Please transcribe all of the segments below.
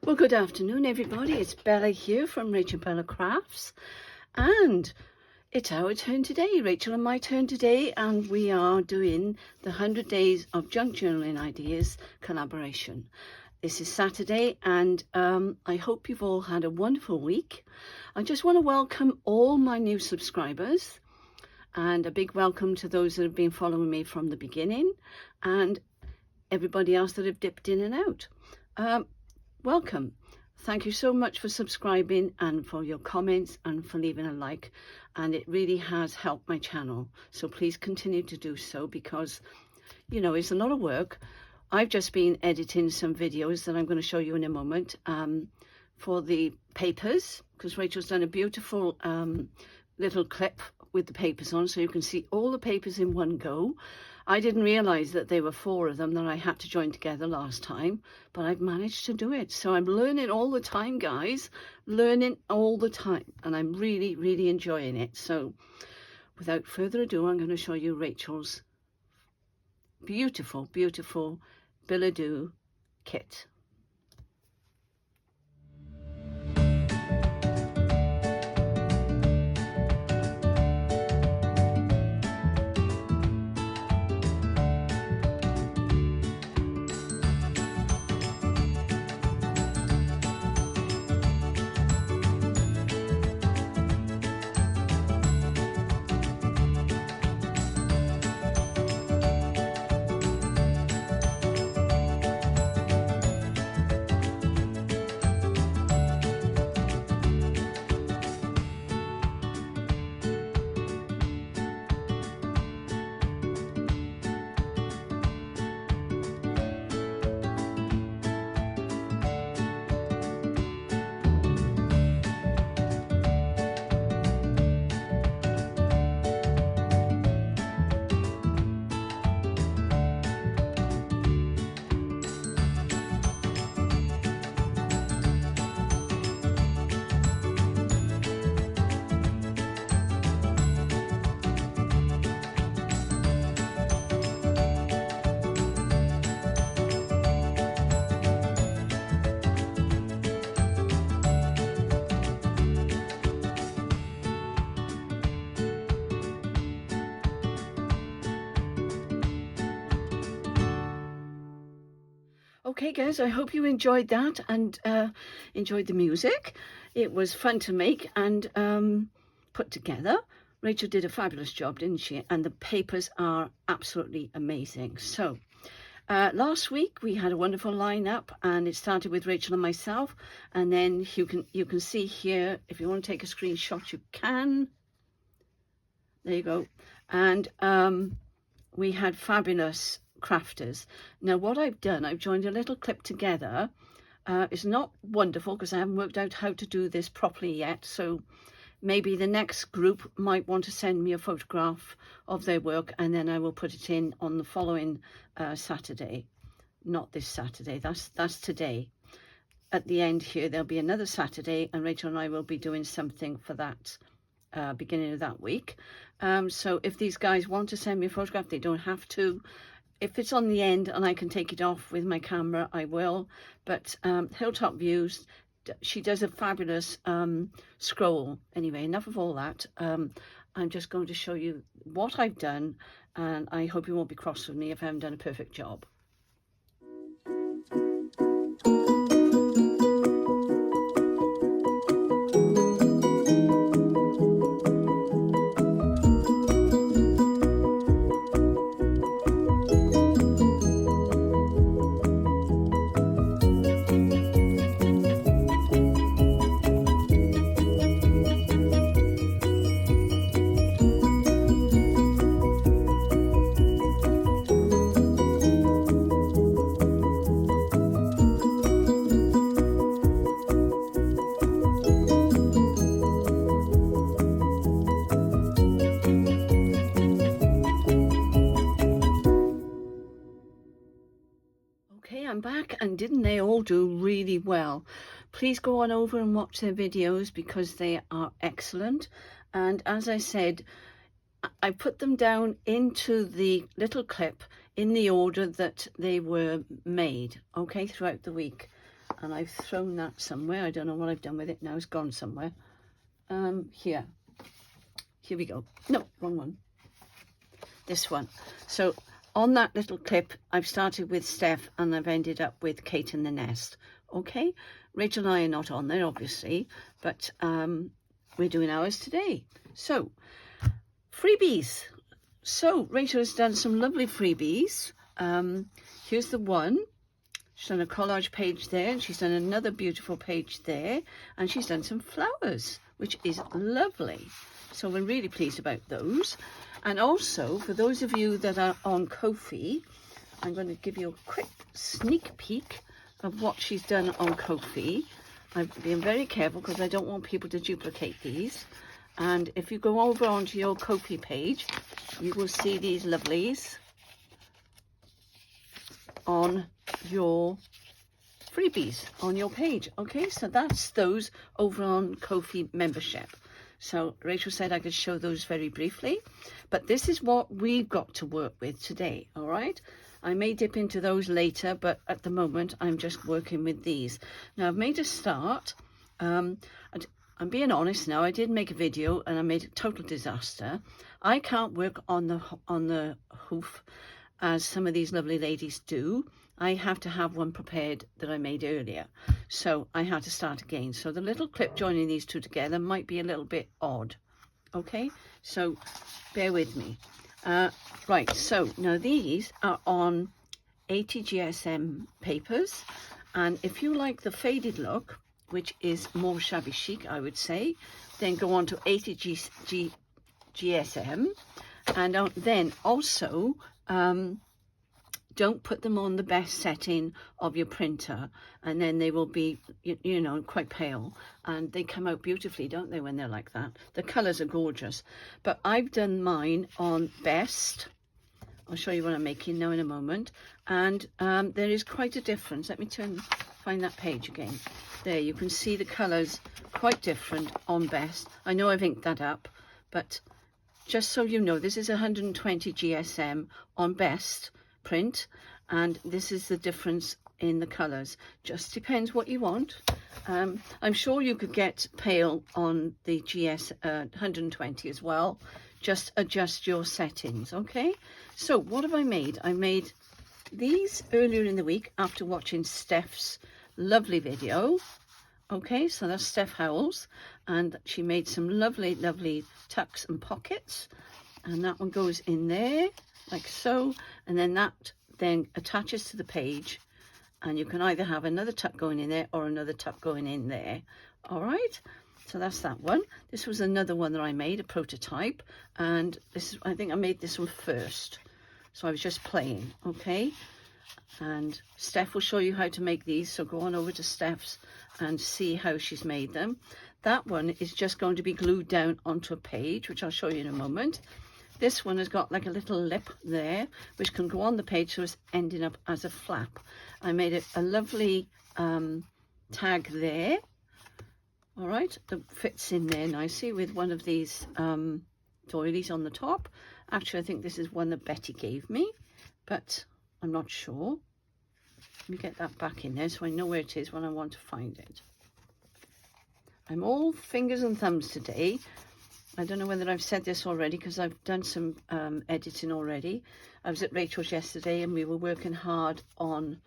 Well, good afternoon, everybody. It's Bella here from RachandBellaCrafts, and it's our turn today, Rachel and my turn today, and we are doing the 100 Days of Junk Journaling Ideas collaboration. This is Saturday, and I hope you've all had a wonderful week. I just want to welcome all my new subscribers, and a big welcome to those that have been following me from the beginning, and everybody else that have dipped in and out. Welcome. Thank you so much for subscribing and for your comments and for leaving a like, and it really has helped my channel, so please continue to do so, because you know it's a lot of work. I've just been editing some videos that I'm going to show you in a moment for the papers, because Rachel's done a beautiful little clip with the papers on, so you can see all the papers in one go. I didn't realize that there were 4 of them that I had to join together last time, but I've managed to do it. So I'm learning all the time, guys, learning all the time, and I'm really enjoying it. So without further ado, I'm going to show you Rachel's beautiful billet-doux kit. Okay guys, I hope you enjoyed that and enjoyed the music. It was fun to make and put together. Rachel did a fabulous job, didn't she? And the papers are absolutely amazing. So last week we had a wonderful lineup, and it started with Rachel and myself, and then you can see here, if you want to take a screenshot you can. There you go. And we had fabulous crafters. Now what I've done, I've joined a little clip together. It's not wonderful because I haven't worked out how to do this properly yet, so maybe the next group might want to send me a photograph of their work, and then I will put it in on the following Saturday. Not this Saturday, that's today. At the end here there'll be another Saturday, and Rachel and I will be doing something for that beginning of that week. So if these guys want to send me a photograph, they don't have to. If it's on the end and I can take it off with my camera, I will. But Hilltop Views, she does a fabulous scroll. Anyway, enough of all that. I'm just going to show you what I've done, and I hope you won't be cross with me if I haven't done a perfect job. I'm back, and didn't they all do really well? Please go on over and watch their videos because they are excellent. And as I said, I put them down into the little clip in the order that they were made, okay, throughout the week. and I've thrown that somewhere. I don't know what I've done with it now. It's gone somewhere. Here we go. No, wrong one. This one. So on that little clip, I've started with Steph and I've ended up with Kate and the Nest. Okay, Rachel and I are not on there, obviously, but we're doing ours today. So, freebies. So, Rachel has done some lovely freebies. Here's the one. She's done a collage page there, and she's done another beautiful page there, and she's done some flowers, which is lovely. So we're really pleased about those. And also, for those of you that are on Ko-fi, I'm going to give you a quick sneak peek of what she's done on Ko-fi. I've been very careful because I don't want people to duplicate these. And if you go over onto your Ko-fi page, you will see these lovelies on your freebies on your page. Okay, so that's those over on Ko-fi membership. So Rachel said I could show those very briefly, but this is what we've got to work with today. All right, I may dip into those later, but at the moment I'm just working with these. Now I've made a start. I'm being honest now, I did make a video and I made a total disaster. I can't work on the hoof as some of these lovely ladies do. I have to have one prepared that I made earlier, so I had to start again. So the little clip joining these two together might be a little bit odd. Okay, so bear with me. Right, so now these are on 80 GSM papers, and if you like the faded look, which is more shabby chic, I would say, then go on to 80 GSM, and then also don't put them on the best setting of your printer, and then they will be, you know, quite pale, and they come out beautifully, don't they, when they're like that? The colours are gorgeous, but I've done mine on best. I'll show you what I'm making now in a moment, and there is quite a difference. Let me find that page again. There, you can see the colours quite different on best. I know I've inked that up, but just so you know, this is 120 GSM on best print, and this is the difference in the colours. Just depends what you want. I'm sure you could get pale on the 120 as well. Just adjust your settings. Okay, so what have I made? I made these earlier in the week after watching Steph's lovely video. Okay, so that's Steph Howells, and she made some lovely tucks and pockets, and that one goes in there like so, and then that then attaches to the page, and you can either have another tuck going in there or another tuck going in there. All right, so that's that one. This was another one that I made, a prototype, and this is, I think I made this one first, so I was just playing. Okay, and Steph will show you how to make these, so go on over to Steph's and see how she's made them. That one is just going to be glued down onto a page, which I'll show you in a moment. This one has got like a little lip there, which can go on the page, so it's ending up as a flap. I made it a lovely tag there. All right, that fits in there nicely with one of these doilies on the top. Actually, I think this is one that Betty gave me, but I'm not sure. Let me get that back in there so I know where it is when I want to find it. I'm all fingers and thumbs today. I don't know whether I've said this already because I've done some editing already. I was at Rachel's yesterday and we were working hard on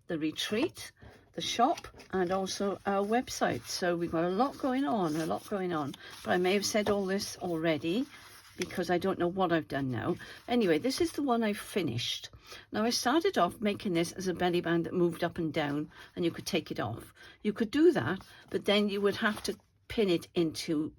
the retreat, the shop, and also our website. So we've got a lot going on. But I may have said all this already because I don't know what I've done now. Anyway, this is the one I've finished. Now I started off making this as a belly band that moved up and down and you could take it off. You could do that, but then you would have to pin it into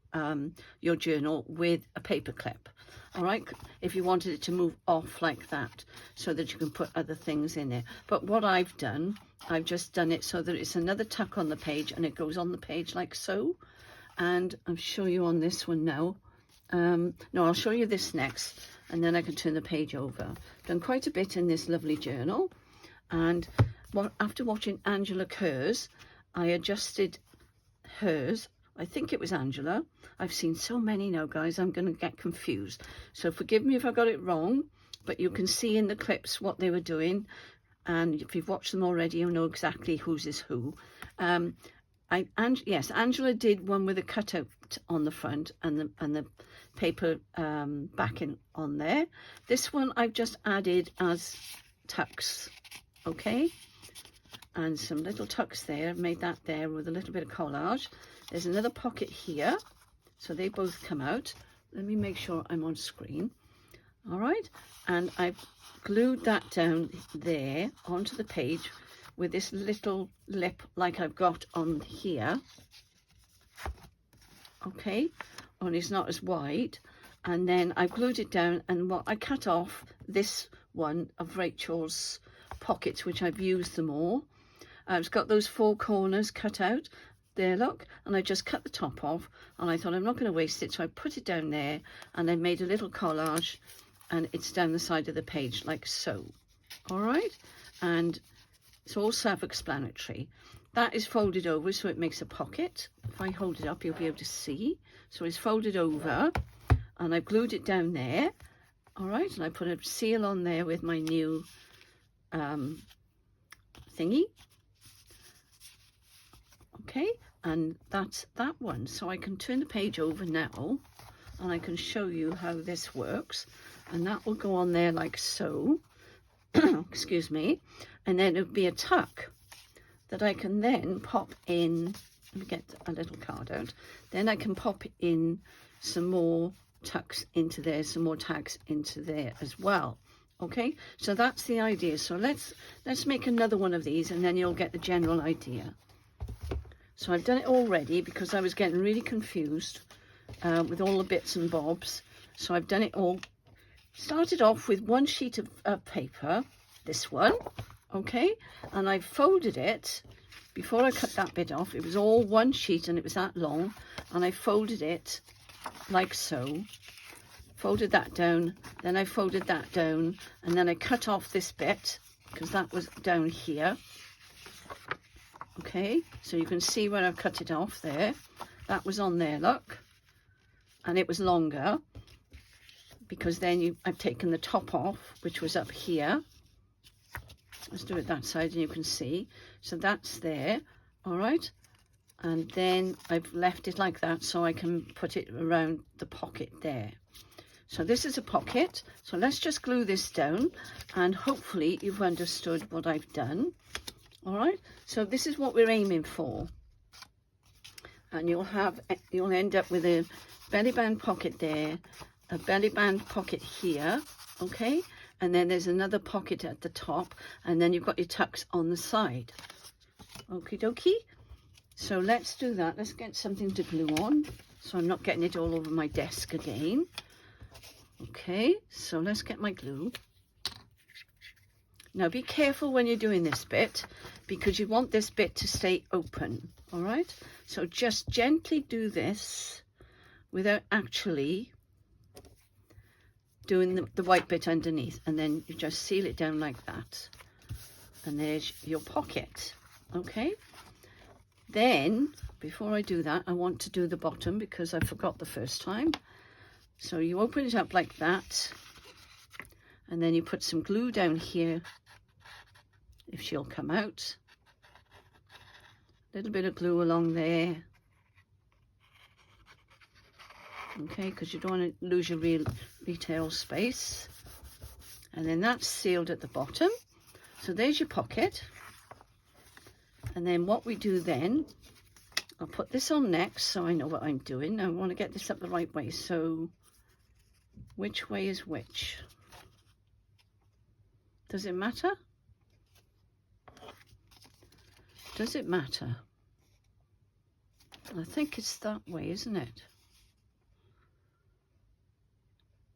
your journal with a paper clip. All right, if you wanted it to move off like that so that you can put other things in there. But what I've done, I've just done it so that it's another tuck on the page and it goes on the page like so. And I'll show you on this one now. No, I'll show you this next and then I can turn the page over. I've done quite a bit in this lovely journal, and after watching Angela Kerr's, I adjusted hers. I think it was Angela. I've seen so many now, guys, I'm going to get confused. So forgive me if I got it wrong, but you can see in the clips what they were doing. And if you've watched them already, you'll know exactly whose is who. Yes, Angela did one with a cutout on the front and the paper backing on there. This one I've just added as tucks, okay? And some little tucks there, made that there with a little bit of collage. There's another pocket here, so they both come out. Let me make sure I'm on screen. All right, and I've glued that down there onto the page with this little lip like I've got on here. Okay, only it's not as wide. And then I glued it down, and what I cut off this one of Rachel's pockets, which I've used them all. It's got those 4 corners cut out there, look, and I just cut the top off, and I thought I'm not going to waste it, so I put it down there, and I made a little collage, and it's down the side of the page like so. All right, and it's all self-explanatory. That is folded over, so it makes a pocket. If I hold it up, you'll be able to see. So it's folded over, and I've glued it down there. All right, and I put a seal on there with my new thingy. Okay, and that's that one. So I can turn the page over now, and I can show you how this works. And that will go on there like so. Excuse me. And then it'll be a tuck that I can then pop in. Let me get a little card out. Then I can pop in some more tucks into there, some more tags into there as well. Okay, so that's the idea. So let's make another one of these, and then you'll get the general idea. So I've done it already because I was getting really confused with all the bits and bobs. So I've done it all. Started off with one sheet of paper, this one, okay, and I folded it. Before I cut that bit off, it was all one sheet and it was that long, and I folded it like so. Folded that down, then I folded that down, and then I cut off this bit because that was down here. Okay, so you can see where I've cut it off there. That was on there, look, and it was longer because then I've taken the top off, which was up here. Let's do it that side and you can see. So that's there, all right, and then I've left it like that so I can put it around the pocket there. So this is a pocket, so let's just glue this down, and hopefully you've understood what I've done. All right, so this is what we're aiming for, and you'll end up with a belly band pocket there, a belly band pocket here, okay, and then there's another pocket at the top, and then you've got your tucks on the side. Okie dokie, so let's do that. Let's get something to glue on so I'm not getting it all over my desk again. Okay, so let's get my glue. Now be careful when you're doing this bit because you want this bit to stay open, all right? So just gently do this without actually doing the white bit underneath, and then you just seal it down like that. And there's your pocket, okay? Then, before I do that, I want to do the bottom because I forgot the first time. So you open it up like that, and then you put some glue down here if she'll come out. A little bit of glue along there. Okay, because you don't want to lose your retail space. And then that's sealed at the bottom. So there's your pocket. And then what we do then, I'll put this on next so I know what I'm doing. I want to get this up the right way. So which way is which? Does it matter? Does it matter? I think it's that way, isn't it?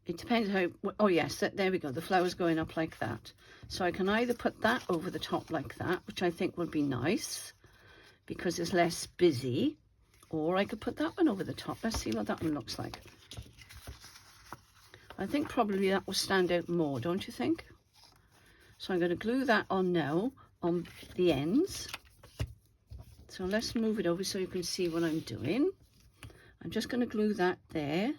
It depends how, oh yes, there we go. The flower's going up like that. So I can either put that over the top like that, which I think would be nice because it's less busy, or I could put that one over the top. Let's see what that one looks like. I think probably that will stand out more, don't you think? So I'm going to glue that on now on the ends. So let's move it over so you can see what I'm doing. I'm just going to glue that there.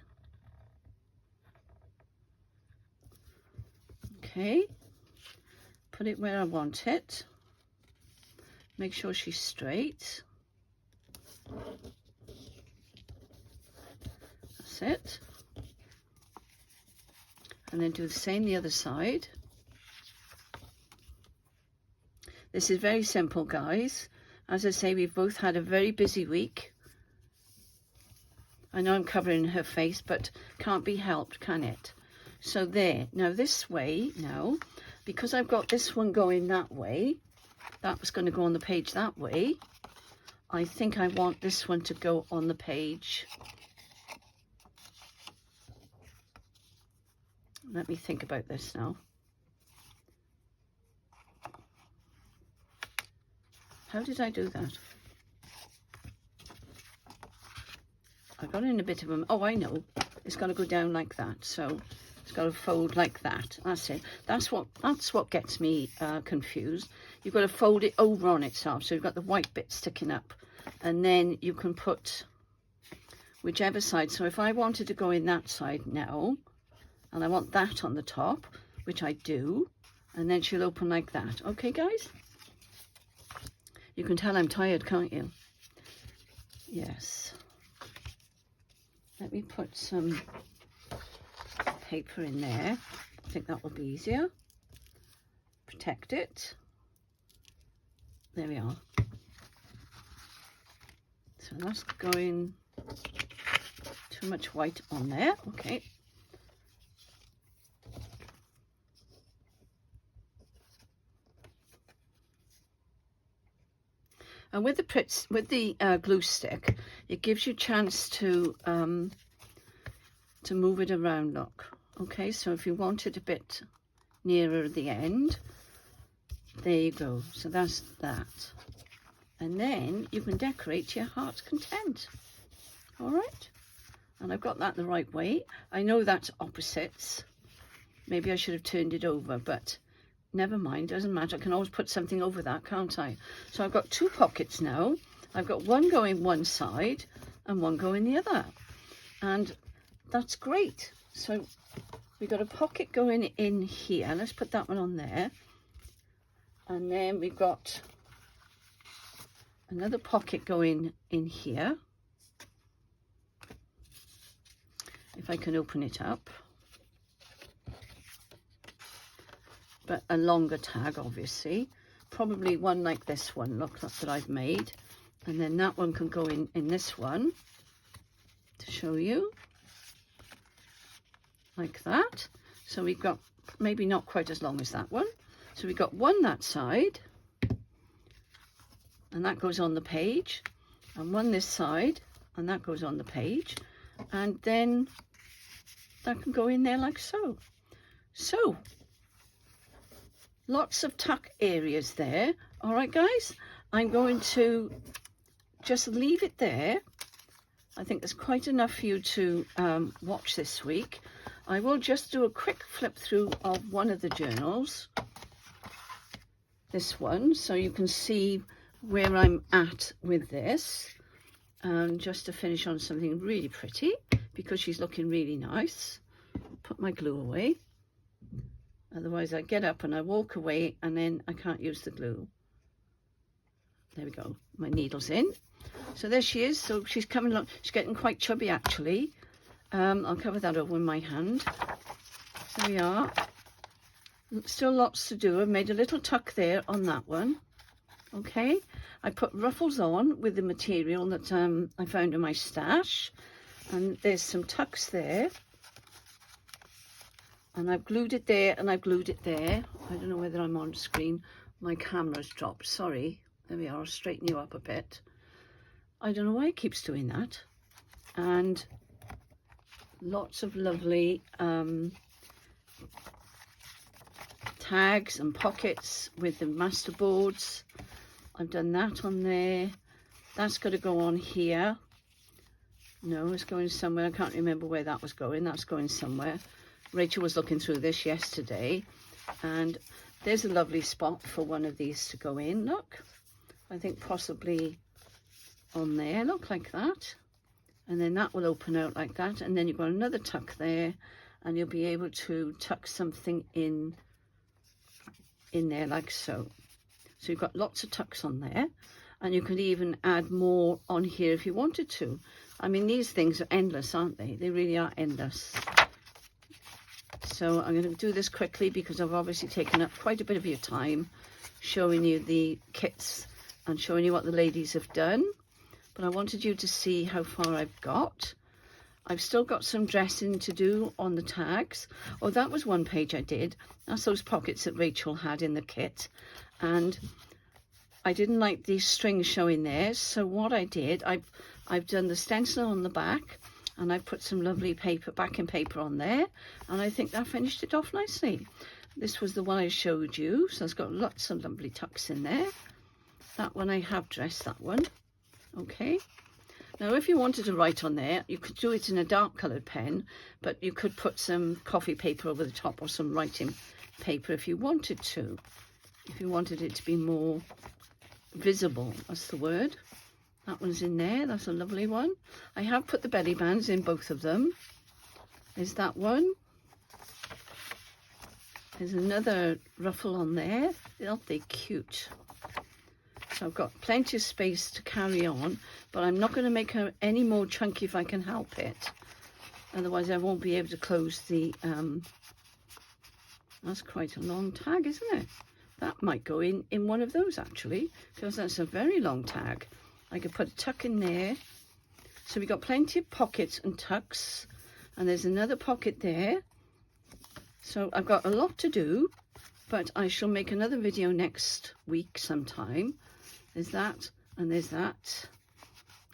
Okay, put it where I want it. Make sure she's straight. That's it. And then do the same the other side. This is very simple, guys. As I say, we've both had a very busy week. I know I'm covering her face, but can't be helped, can it? So there. Now this way, now, because I've got this one going that way, that was going to go on the page that way. I think I want this one to go on the page. Let me think about this now. How did I do that? I got in a bit of a... Oh, I know. It's got to go down like that. So it's got to fold like that. That's it. That's what gets me confused. You've got to fold it over on itself. So you've got the white bit sticking up. And then you can put whichever side. So if I wanted to go in that side now, and I want that on the top, which I do, and then she'll open like that. Okay, guys? You can tell I'm tired, can't you? Yes. Let me put some paper in there. I think that will be easier. Protect it. There we are. So that's going too much white on there. Okay. And with the glue stick, it gives you a chance to move it around. Look, okay. So if you want it a bit nearer the end, there you go. So that's that, and then you can decorate to your heart's content. All right. And I've got that the right way. I know that's opposites. Maybe I should have turned it over, but never mind, doesn't matter. I can always put something over that, can't I? So I've got two pockets now. I've got one going one side and one going the other. And that's great. So we've got a pocket going in here. Let's put that one on there. And then we've got another pocket going in here. If I can open it up. But a longer tag, obviously, probably one like this one, look, that I've made, and then that one can go in this one to show you, like that. So we've got maybe not quite as long as that one. So we've got one that side, and that goes on the page, and one this side, and that goes on the page, and then that can go in there like so. So lots of tuck areas there. All right, guys, I'm going to just leave it there. I think there's quite enough for you to watch this week. I will just do a quick flip through of one of the journals, this one, so you can see where I'm at with this. Just to finish on something really pretty, because she's looking really nice. Put my glue away. Otherwise I get up and I walk away and then I can't use the glue. There we go. My needle's in. So there she is. So she's coming along. She's getting quite chubby actually. I'll cover that over with my hand. There we are. Still lots to do. I've made a little tuck there on that one. Okay. I put ruffles on with the material that I found in my stash. And there's some tucks there. And I've glued it there and I've glued it there. I don't know whether I'm on screen. My camera's dropped, sorry. There we are, I'll straighten you up a bit. I don't know why it keeps doing that. And lots of lovely tags and pockets with the master boards. I've done that on there. That's got to go on here. No, it's going somewhere. I can't remember where that was going. That's going somewhere. Rachel was looking through this yesterday, and there's a lovely spot for one of these to go in. Look, I think possibly on there, look, like that. And then that will open out like that, and then you've got another tuck there, and you'll be able to tuck something in there like so. So you've got lots of tucks on there, and you could even add more on here if you wanted to. I mean, these things are endless, aren't they? They really are endless. So I'm going to do this quickly because I've obviously taken up quite a bit of your time showing you the kits and showing you what the ladies have done. But I wanted you to see how far I've got. I've still got some dressing to do on the tags. Oh, that was one page I did. That's those pockets that Rachel had in the kit. And I didn't like these strings showing there. So what I did, I've done the stencil on the back, and I put some lovely paper, backing paper on there. And I think that finished it off nicely. This was the one I showed you. So it's got lots of lovely tucks in there. That one I have dressed, that one. Okay. Now, if you wanted to write on there, you could do it in a dark coloured pen, but you could put some coffee paper over the top or some writing paper if you wanted to. If you wanted it to be more visible, that's the word. That one's in there. That's a lovely one. I have put the belly bands in both of them. There's that one. There's another ruffle on there. Aren't they cute? So I've got plenty of space to carry on, but I'm not going to make her any more chunky if I can help it. Otherwise I won't be able to close the, that's quite a long tag, isn't it? That might go in one of those actually, because that's a very long tag. I could put a tuck in there. So we've got plenty of pockets and tucks, and there's another pocket there. So I've got a lot to do, but I shall make another video next week sometime. There's that, and there's that.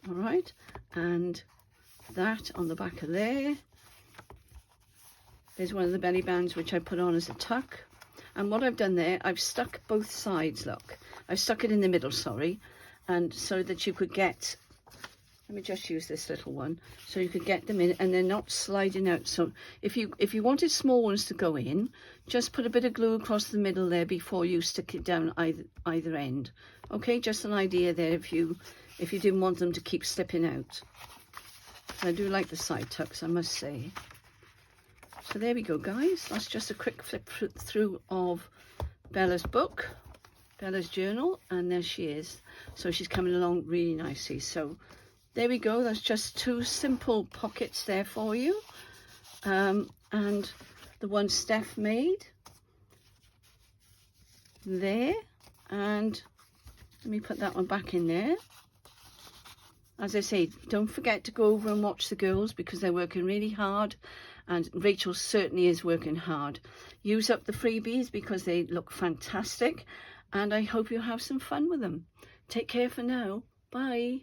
All right, and that on the back of there. There's one of the belly bands which I put on as a tuck. And what I've done there, I've stuck both sides, look. I've stuck it in the middle, sorry, and so that you could get, let me just use this little one, so you could get them in and they're not sliding out. So if you wanted small ones to go in, just put a bit of glue across the middle there before you stick it down either end. Okay, just an idea there if you didn't want them to keep slipping out. I do like the side tucks, I must say. So there we go, guys. That's just a quick flip through of Bella's book, Bella's journal, and there she is. So she's coming along really nicely. So there we go. That's just two simple pockets there for you. And the one Steph made there. And let me put that one back in there. As I say, don't forget to go over and watch the girls because they're working really hard. And Rachel certainly is working hard. Use up the freebies because they look fantastic. And I hope you have some fun with them. Take care for now. Bye.